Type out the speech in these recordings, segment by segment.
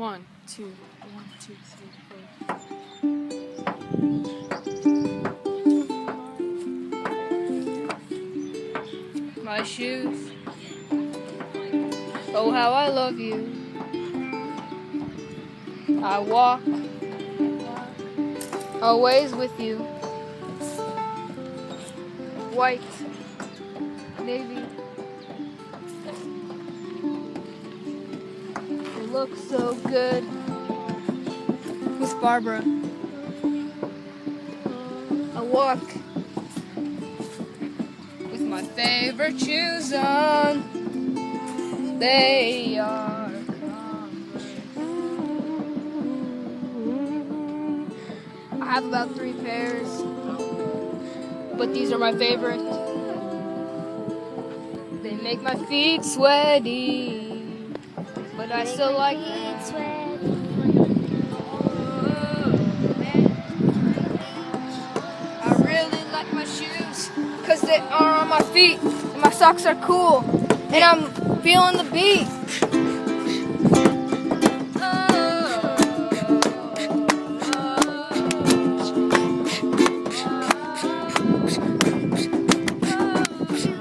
1, 2, 1, 2, 3, 4. My shoes. Oh, how I love you. I walk always with you. White, navy. It looks so good with Barbara. I walk with my favorite shoes on. They are Converse. I have about 3 pairs, but these are my favorite. They make my feet sweaty, but I still like them. I really like my shoes because they are on my feet and my socks are cool and I'm feeling the beat.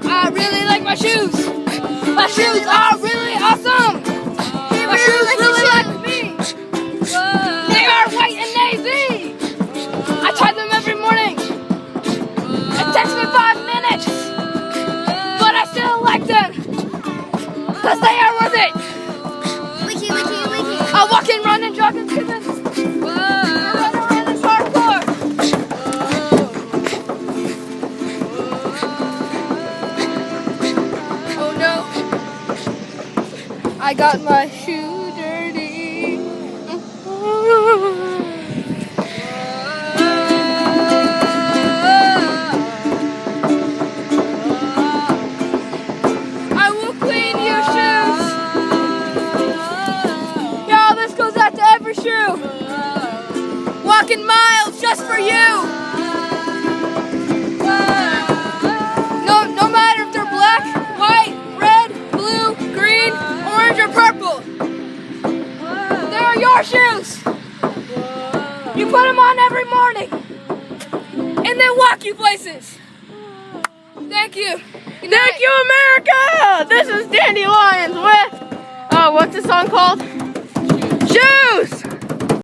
I really like my shoes. My shoes are really awesome. My shoes really like me. They are white and navy. I try them every morning. It takes me 5 minutes, but I still like them because they are worth it. Wiki, wiki, wiki. I walk and run and jog and skip and run around and parkour. Oh no, I got my shoe dirty. I will clean your shoes. Y'all, this goes out to every shoe. Walking miles just for you. No matter if they're black, white, red, blue, green, orange, or purple. They are your shoes. You put them on every morning, and they walk you places. Thank you. Good night. Thank you, America! This is Dandelions with, what's the song called? Shoes!